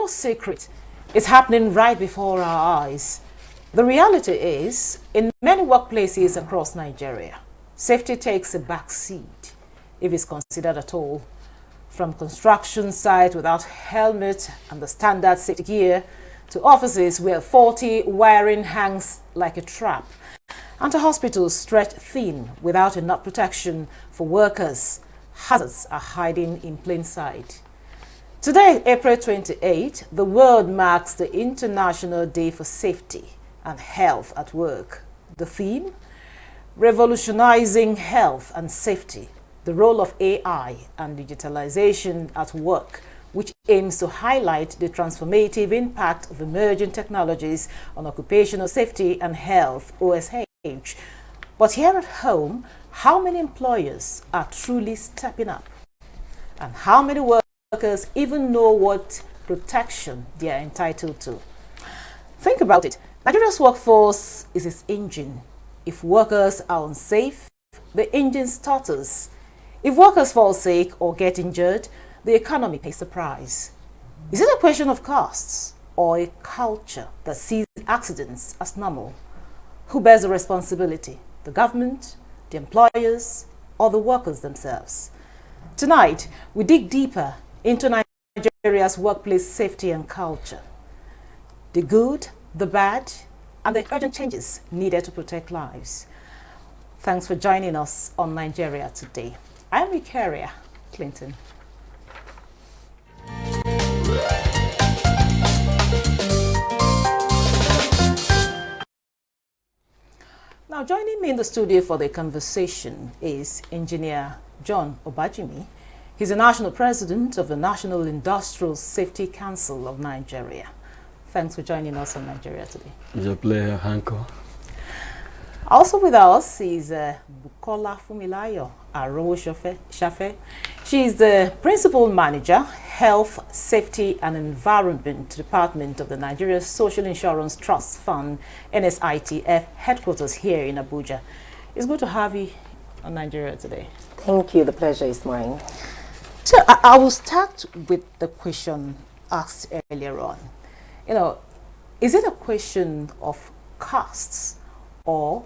secret. It's happening right before our eyes. The reality is, in many workplaces across Nigeria, safety takes a back seat, if it's considered at all. From construction site without helmet and the standard safety gear, to offices where faulty wiring hangs like a trap, and to hospitals stretched thin without enough protection for workers, hazards are hiding in plain sight. Today, April 28, the world marks the International Day for Safety and Health at Work. The theme? Revolutionizing health and safety, the role of AI and digitalization at work, which aims to highlight the transformative impact of emerging technologies on occupational safety and health, OSH. But here at home, how many employers are truly stepping up? And how many workers even know what protection they are entitled to? Think about it. Nigeria's workforce is its engine. If workers are unsafe, the engine stutters. If workers fall sick or get injured, the economy pays the price. Is it a question of costs or a culture that sees accidents as normal? Who bears the responsibility? The government, the employers, or the workers themselves? Tonight, we dig deeper into Nigeria's workplace safety and culture. The good, the bad, and the urgent changes needed to protect lives. Thanks for joining us on Nigeria Today. I'm Ikaria Clinton. Now, joining me in the studio for the conversation is Engineer John Obajimi. He's the National President of the National Industrial Safety Council of Nigeria. Thanks for joining us on Nigeria Today. It's a pleasure, Hanko. Also with us is Bukola Fumilayo Arowo Shafe. She is the Principal Manager, Health, Safety and Environment Department of the Nigeria Social Insurance Trust Fund, NSITF, headquarters here in Abuja. It's good to have you on Nigeria Today. Thank you. The pleasure is mine. So I will start with the question asked earlier on. You know, is it a question of costs or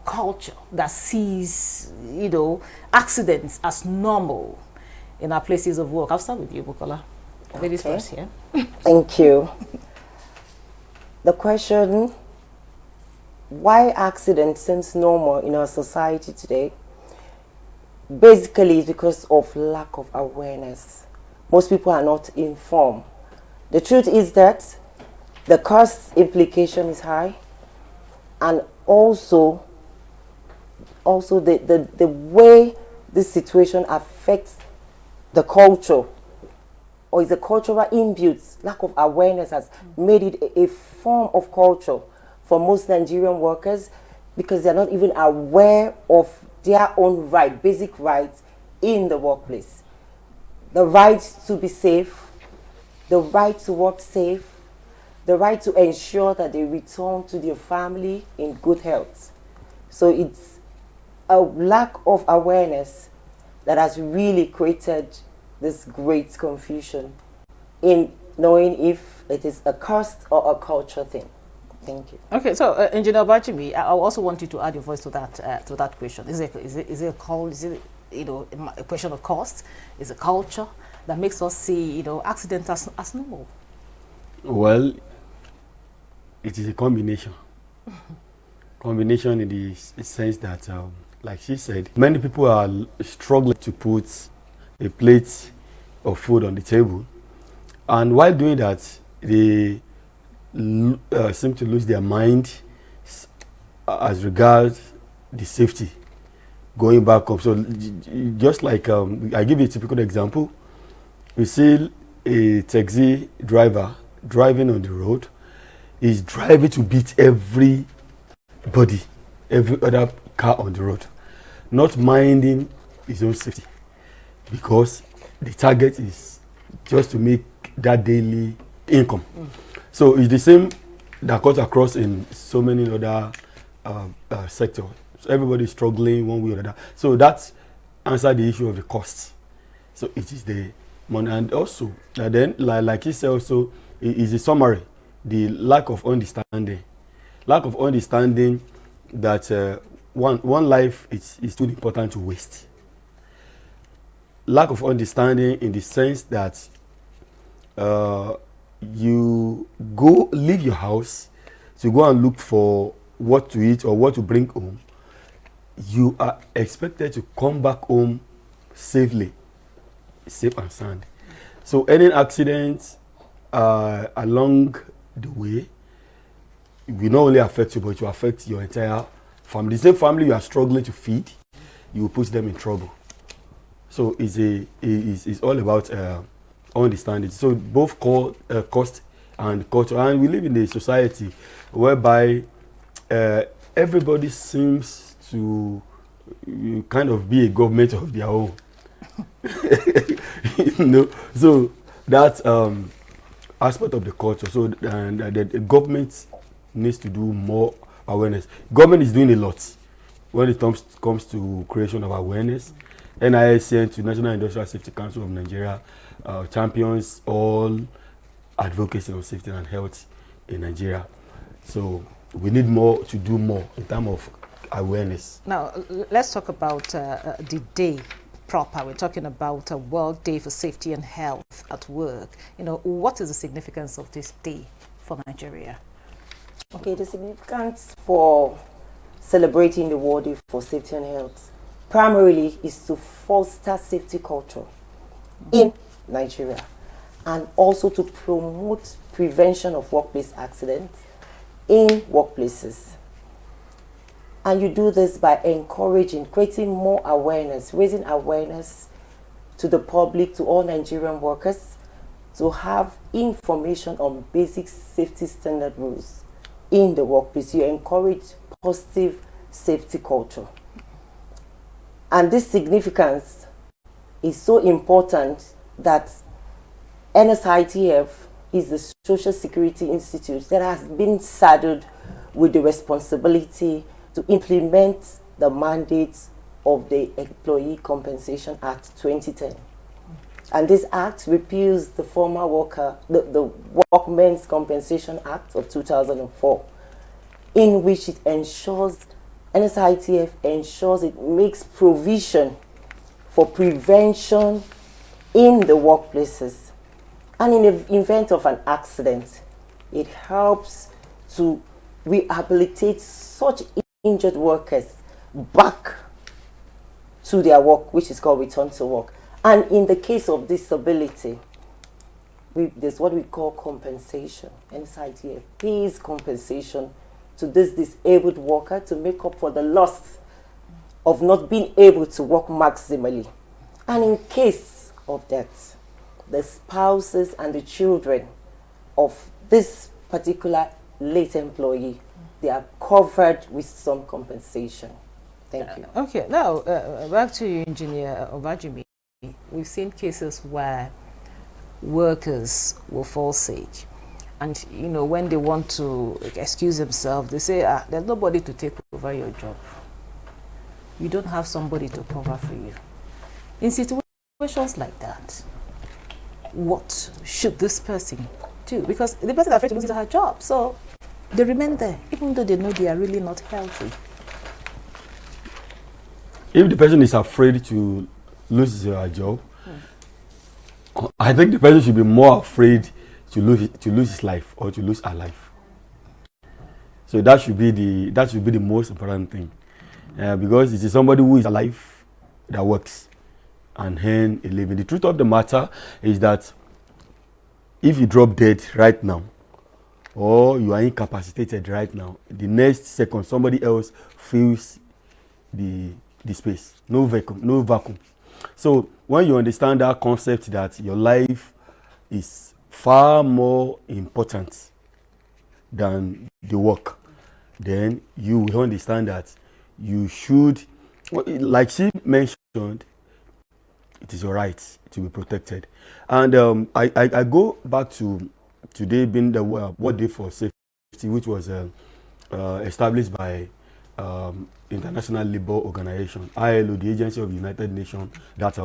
culture that sees, accidents as normal in our places of work? I'll start with you, Bukola. Ladies first here. Thank you. The question, why accident seems normal in our society today, basically is because of lack of awareness. Most people are not informed. The truth is that the cost implication is high, and also the way this situation affects the culture, or is a cultural inbuilt lack of awareness has made it a form of culture for most Nigerian workers, because they're not even aware of their own right, basic rights in the workplace. The right to be safe, the right to work safe, the right to ensure that they return to their family in good health. So it's a lack of awareness that has really created this great confusion in knowing if it is a cost or a culture thing. Thank you. Okay, so Engineer Bachimi, I also want you to add your voice to that question. Is it a question of cost? Is it culture that makes us see accidents as normal? Well, it is a combination. Combination in the sense that, like she said, many people are struggling to put a plate of food on the table, and while doing that, they seem to lose their mind as regards the safety going back home. So just like I give you a typical example, you see a taxi driver driving on the road, is driving to beat every other car on the road, not minding his own safety, because the target is just to make that daily income. So it's the same that cuts across in so many other sectors. So everybody is struggling one way or another. So that answers the issue of the cost. So it is the money. And also, then, like he said, also, is a summary, the lack of understanding. Lack of understanding that one life is too important to waste. Lack of understanding in the sense that you leave your house to go and look for what to eat or what to bring home. You are expected to come back home safely, safe and sound. So any accident along the way will not only affect you, but it will affect your entire family. The same family you are struggling to feed, you will put them in trouble. So it's all about understanding. So both cost and culture. And we live in a society whereby everybody seems to kind of be a government of their own. So that's aspect of the culture. So the government needs to do more awareness. Government is doing a lot when it comes to creation of awareness. NISN to National Industrial Safety Council of Nigeria champions all advocacy on safety and health in Nigeria. So we need more to do more in terms of awareness. Now, let's talk about the day proper. We're talking about a World Day for Safety and Health at Work. What is the significance of this day for Nigeria? Okay, the significance for celebrating the World Day for Safety and Health primarily is to foster safety culture in Nigeria and also to promote prevention of workplace accidents in workplaces. And you do this by creating more awareness, raising awareness to the public, to all Nigerian workers, to have information on basic safety standard rules in the workplace. You encourage positive safety culture. And this significance is so important that NSITF is the Social Security Institute that has been saddled with the responsibility to implement the mandates of the Employee Compensation Act 2010. And this act repeals the former the Workmen's Compensation Act of 2004, in which it ensures, NSITF ensures it makes provision for prevention in the workplaces. And in the event of an accident, it helps to rehabilitate such injured workers back to their work, which is called return to work. And in the case of disability, there's what we call compensation. NSITF pays compensation to this disabled worker to make up for the loss of not being able to work maximally. And in case of death, the spouses and the children of this particular late employee, they are covered with some compensation. Thank you. Okay, now back to you, Engineer Obajimi. We've seen cases where workers will fall sick, and when they want to excuse themselves, they say, there's nobody to take over your job. You don't have somebody to cover for you. In situations like that, what should this person do? Because the person is afraid to lose her job, so they remain there, even though they know they are really not healthy. If the person is afraid to lose their job, I think the person should be more afraid to lose his life or to lose her life. So that should be the most important thing, because it is somebody who is alive that works and earn a living. The truth of the matter is that if you drop dead right now, or you are incapacitated right now, the next second somebody else fills the space. No vacuum. So when you understand that concept that your life is far more important than the work, then you will understand that you should, like she mentioned, it is your right to be protected. And I go back to today being the World Day for Safety, which was established by International Labour Organization, ILO, the Agency of the United Nations that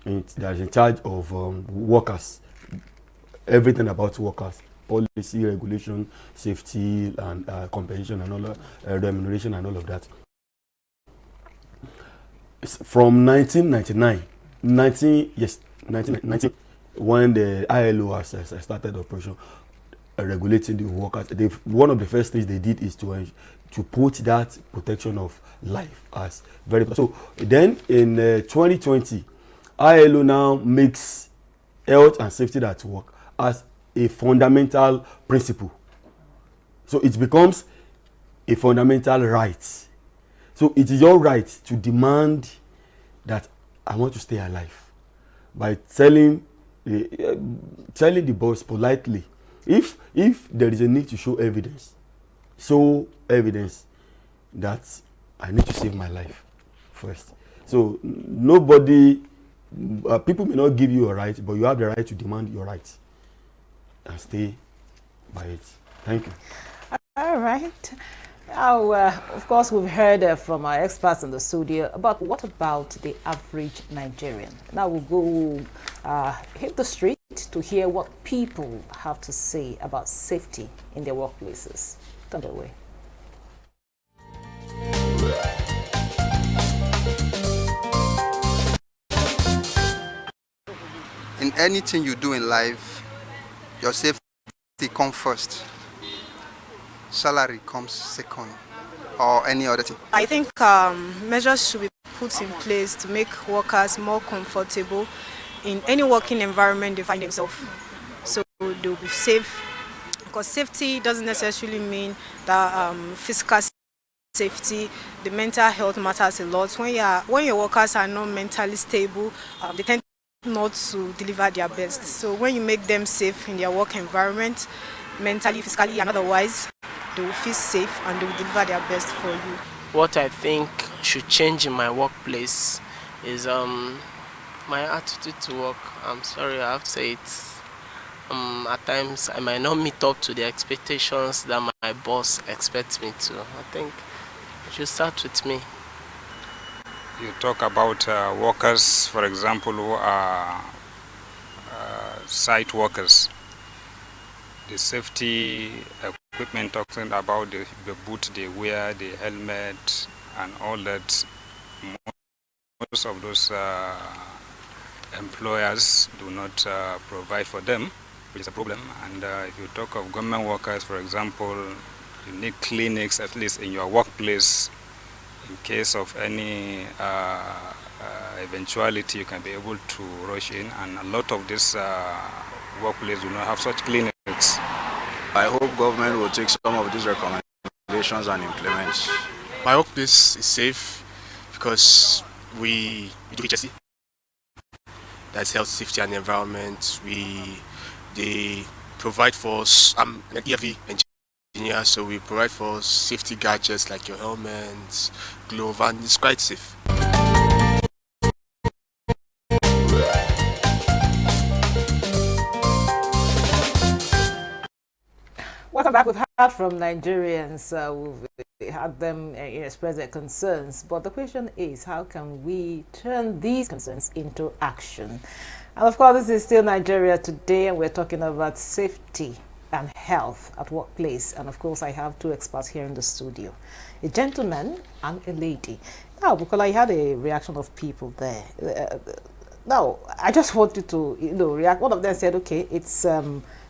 that is in charge of workers, everything about workers, policy, regulation, safety, and compensation, and all remuneration, and all of that. From 1999, 1990, when the ILO has started operation regulating the workers, one of the first things they did is to put that protection of life as very important. So then in 2020, ILO now makes health and safety at work as a fundamental principle. So it becomes a fundamental right. So it is your right to demand that I want to stay alive by telling the boss politely, if there is a need to show evidence that I need to save my life first. So nobody, people may not give you a right, but you have the right to demand your rights and stay by it. Thank you. All right. Now, of course, we've heard from our experts in the studio about what about the average Nigerian. Now we'll go hit the street to hear what people have to say about safety in their workplaces. Turn it away. In anything you do in life, your safety comes first. Salary comes second, or any other thing. I think measures should be put in place to make workers more comfortable in any working environment they find themselves. So they'll be safe, because safety doesn't necessarily mean that physical safety. The mental health matters a lot. When your workers are not mentally stable, they tend not to deliver their best. So when you make them safe in their work environment, mentally, physically, and otherwise, they will feel safe and they will deliver their best for you. What I think should change in my workplace is my attitude to work. I'm sorry, I have to say it. At times, I might not meet up to the expectations that my boss expects me to. I think it should start with me. You talk about workers, for example, who are site workers. The safety equipment, talking about the boot they wear, the helmet, and all that. Most of those employers do not provide for them, which is a problem. And if you talk of government workers, for example, you need clinics at least in your workplace. In case of any eventuality, you can be able to rush in, and a lot of these workplaces do not have such clinics. I hope government will take some of these recommendations and implement. My workplace is safe because we do HSE. That's health, safety, and environment. They provide for us. I'm an EFE engineer, so we provide for safety gadgets like your helmets, glove, and it's quite safe. Welcome back. We've heard from Nigerians. We've had them express their concerns. But the question is, how can we turn these concerns into action? And of course, this is still Nigeria Today, and we're talking about safety and health at workplace. And of course, I have two experts here in the studio, a gentleman and a lady. Now, because I had a reaction of people there. Now, I just wanted to, react. One of them said, okay, it's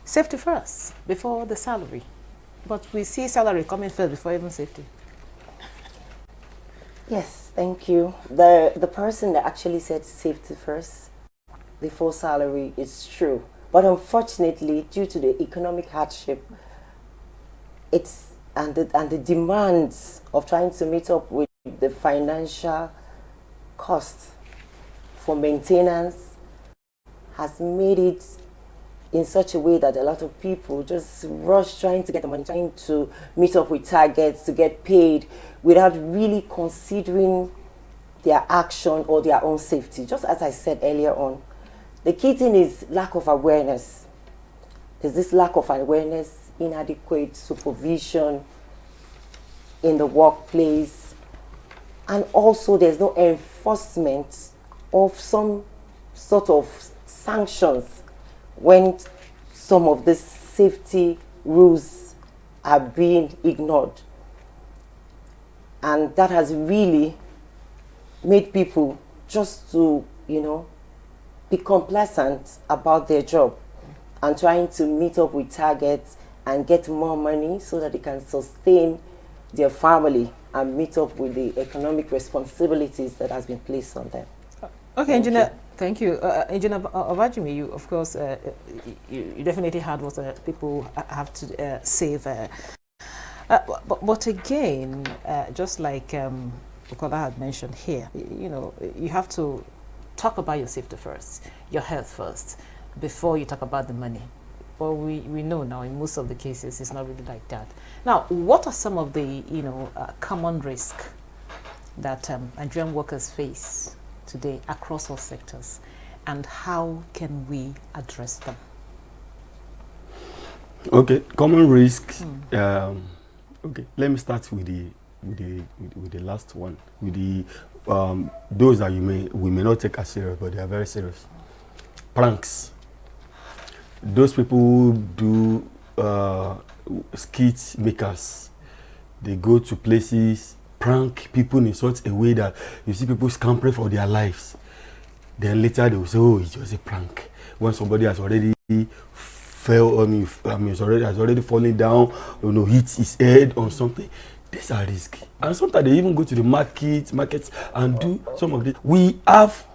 safety first before the salary. But we see salary coming first before even safety. Yes, thank you. The person that actually said safety first before salary is true. But unfortunately, due to the economic hardship, and the demands of trying to meet up with the financial cost for maintenance has made it in such a way that a lot of people just rush trying to get the money, trying to meet up with targets, to get paid, without really considering their action or their own safety. Just as I said earlier on, the key thing is lack of awareness. There's this lack of awareness, inadequate supervision in the workplace, and also there's no enforcement of some sort of sanctions when some of the safety rules are being ignored. And that has really made people just to, you know, be complacent about their job and trying to meet up with targets and get more money so that they can sustain their family and meet up with the economic responsibilities that has been placed on them. Okay, Engineer, thank you. Engineer Obajimi, you, of course, you definitely heard what people have to say there. But again, just like Bukola had mentioned here, you know, you have to talk about your safety first, your health first, before you talk about the money. But we know now in most of the cases it's not really like that. Now, what are some of the, you know, common risks that Nigerian workers face today across all sectors, and how can we address them? Okay, common risks. Okay, let me start with the last one, with the those that we may not take as serious, but they are very serious. Pranks. Those people do skit makers. They go to places, prank people in such a way that you see people scampering for their lives. Then later they will say, "Oh, it's just a prank." When somebody has already fell, has already fallen down, you know, hit his head on something. These are risky. And sometimes they even go to the markets and do some of this. We have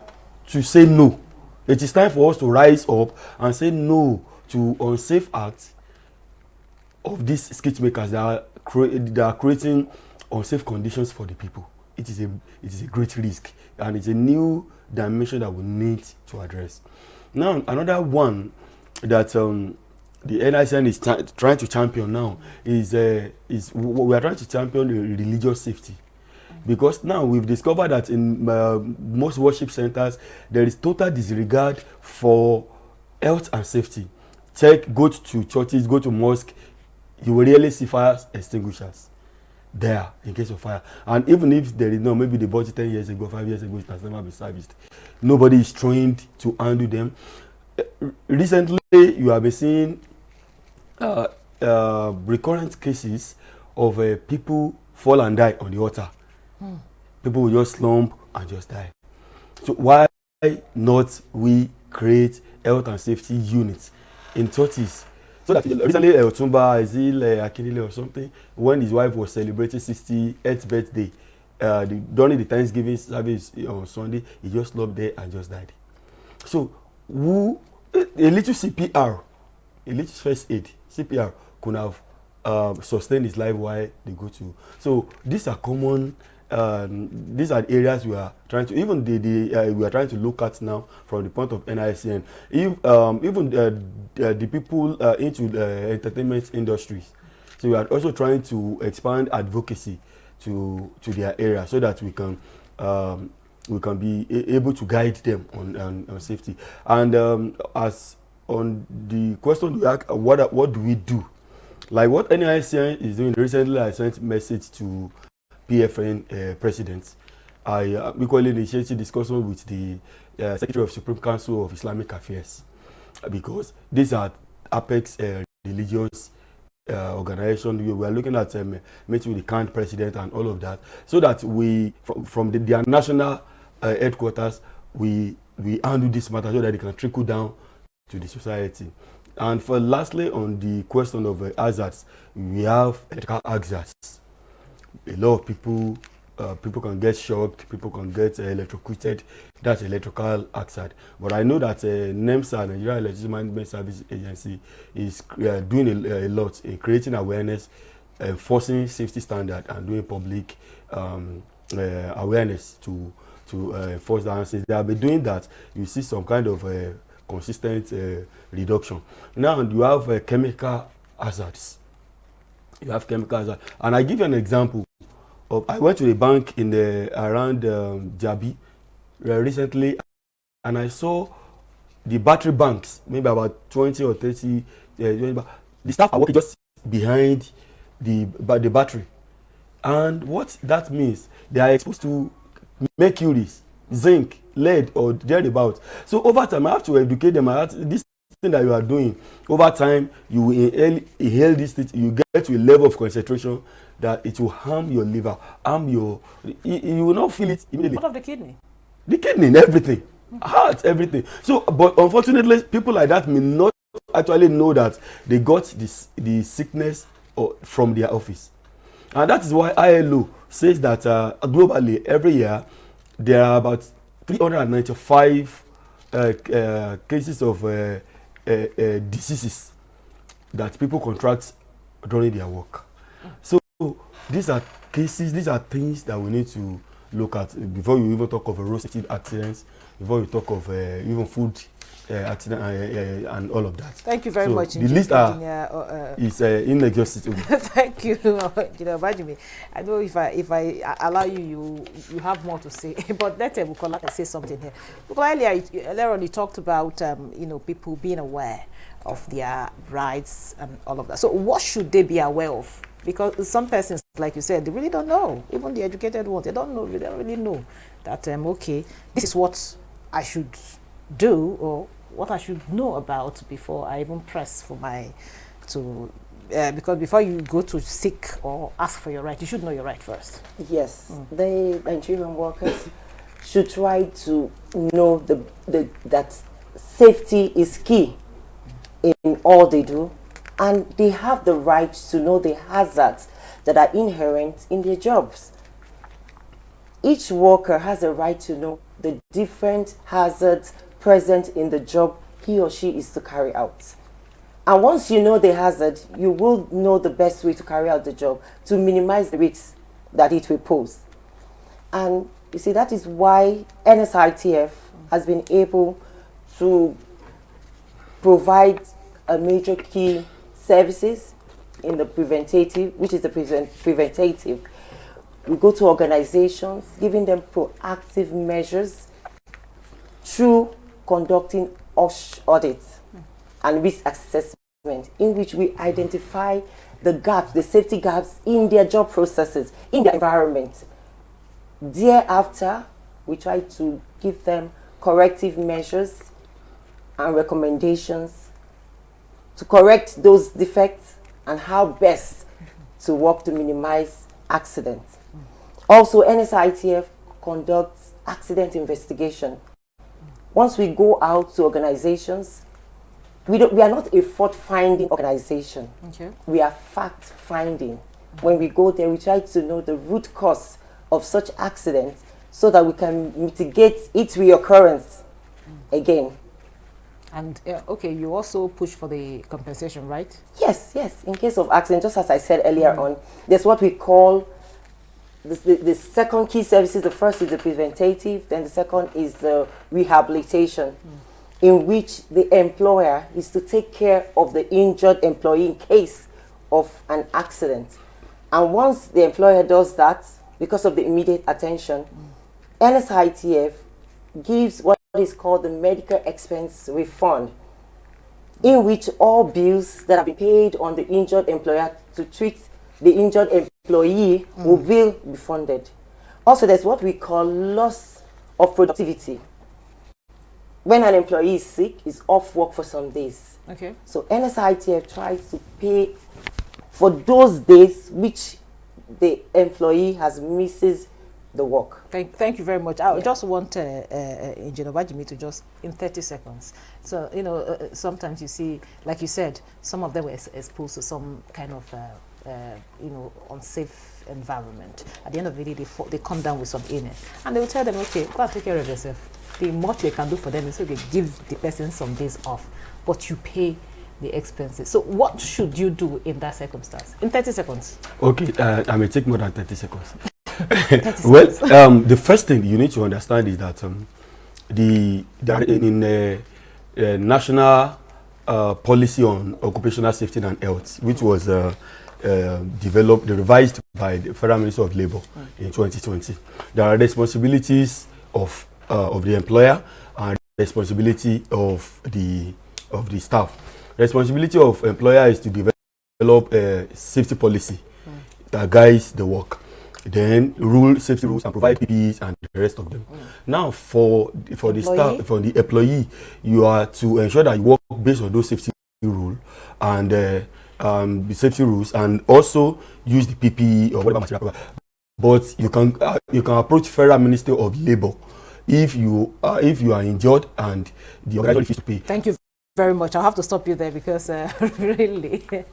to say no. It is time for us to rise up and say no to unsafe acts of these skit makers that are creating unsafe conditions for the people. It is a great risk, and it's a new dimension that we need to address. Now, another one that the NICN is trying to champion now is we are trying to champion the religious safety. Because now we've discovered that in most worship centers, there is total disregard for health and safety. Go to churches, go to mosques, you will really see fire extinguishers there in case of fire. And even if there is no, maybe they bought it 10 years ago, 5 years ago, it has never been serviced. Nobody is trained to handle them. Recently, you have been seeing recurrent cases of people fall and die on the altar. People will just slump and just die. So why not we create health and safety units in churches? So that recently Otumba Ezil Akinile or something, when his wife was celebrating 68th birthday, during the Thanksgiving service on Sunday, he just slumped there and just died. So a little CPR, a little first aid, CPR could have sustained his life while they go to. So these are common. These are areas we are trying to we are trying to look at now from the point of NICN. Even the people into the entertainment industries. So we are also trying to expand advocacy to their area so that we can be able to guide them on safety. And as on the question you ask, what do we do? Like what NICN is doing recently, I sent a message to PFN president. I equally initiated discussion with the Secretary of Supreme Council of Islamic Affairs, because these are apex religious organization. We are looking at meeting with the current president and all of that, so that we from their national headquarters we handle this matter so that it can trickle down to the society. And for lastly, on the question of hazards, we have electrical hazards. A lot of people can get shocked, people can get electrocuted. That's electrical hazard. But I know that NEMSA, Nigeria Electricity Management Service Agency, is doing a lot in creating awareness, enforcing safety standard, and doing public awareness to enforce that. Since they have been doing that, you see some kind of consistent reduction. Now you have chemical hazards. You have chemical hazards, and I give you an example. I went to the bank in around Jabi recently, and I saw the battery banks, maybe about 20 or 30. The staff are working just behind the battery, and what that means, they are exposed to mercury, zinc, led or thereabout. So over time, I have to educate them. This thing that you are doing, over time, you will inhale this thing, you get to a level of concentration that it will harm your liver, harm your, you will not feel it immediately. What of the kidney? The kidney, everything, heart, everything. So, but unfortunately, people like that may not actually know that they got the sickness from their office. And that is why ILO says that globally, every year, there are about 395 cases of diseases that people contract during their work. So these are cases, these are things that we need to look at before you even talk of road safety accidents, before you talk of even food accident and all of that. Thank you very much. The list is inexhaustible. Thank you, Bajimi. I know if I allow you, you have more to say. But let Bukola say something here. Because earlier on you talked about people being aware of their rights and all of that. So what should they be aware of? Because some persons, like you said, they really don't know. Even the educated ones, they don't know. They don't really know that okay, this is what I should do or what I should know about before I even press for because before you go to seek or ask for your right, you should know your right first. Yes, the Nigerian workers should try to know that safety is key in all they do, and they have the right to know the hazards that are inherent in their jobs. Each worker has a right to know the different hazards present in the job he or she is to carry out. And once you know the hazard, you will know the best way to carry out the job to minimize the risks that it will pose. And you see, that is why NSITF has been able to provide a major key services in the preventative, which is the preventative. We go to organizations, giving them proactive measures through conducting audits and risk assessment, in which we identify the gaps, the safety gaps in their job processes, in their environment. Thereafter, we try to give them corrective measures and recommendations to correct those defects and how best to work to minimize accidents. Also, NSITF conducts accident investigation. Once we go out to organizations, we are not a fault-finding organization. Okay. We are fact-finding. When we go there, we try to know the root cause of such accidents so that we can mitigate its reoccurrence again. And okay, you also push for the compensation, right? Yes. In case of accident, just as I said earlier on, there's what we call the second key services. The first is the preventative, then the second is the rehabilitation, in which the employer is to take care of the injured employee in case of an accident. And once the employer does that, because of the immediate attention, NSITF gives what is called the medical expense refund, in which all bills that have been paid on the injured employer to treat the injured employee will be funded. Also, there's what we call loss of productivity. When an employee is sick, is off work for some days. Okay. So NSITF tries to pay for those days which the employee has misses the work. Thank you very much. I just want Engineer Bajimi to just, in 30 seconds. So, sometimes you see, like you said, some of them were exposed to some kind of, unsafe environment. At the end of the day, they come down with some illness. And they will tell them, okay, go and take care of yourself. The much they can do for them is okay, give the person some days off, but you pay the expenses. So what should you do in that circumstance? In 30 seconds. Okay, I may take more than 30 seconds. Well, the first thing you need to understand is that in national policy on occupational safety and health, which was revised by the Federal Ministry of Labour in 2020, there are responsibilities of the employer and responsibility of the staff. Responsibility of employer is to develop a safety policy that guides the work. then safety rules and provide PPEs and the rest of them. Now for the staff, for the employee, you are to ensure that you work based on those safety rules and the safety rules, and also use the PPE or whatever material. But you can approach Federal Ministry of Labour if you are injured and the organization refuses to pay. Thank you very much. I'll have to stop you there because really, this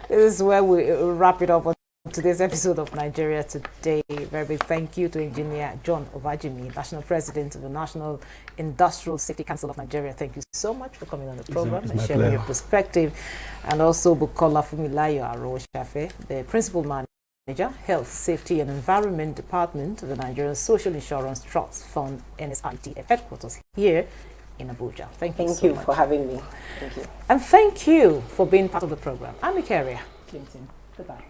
is where we wrap it up on today's episode of Nigeria Today. Very big thank you to Engineer John Obajimi, National President of the National Industrial Safety Council of Nigeria. Thank you so much for coming on the program and sharing your perspective. And also Bukola Fumilayo Aroshafe, the Principal Manager, Health, Safety and Environment Department of the Nigerian Social Insurance Trust Fund, NSITF headquarters here in Abuja. Thank you so much for having me. Thank you. And thank you for being part of the program. I'm Ikaria Clinton. Goodbye.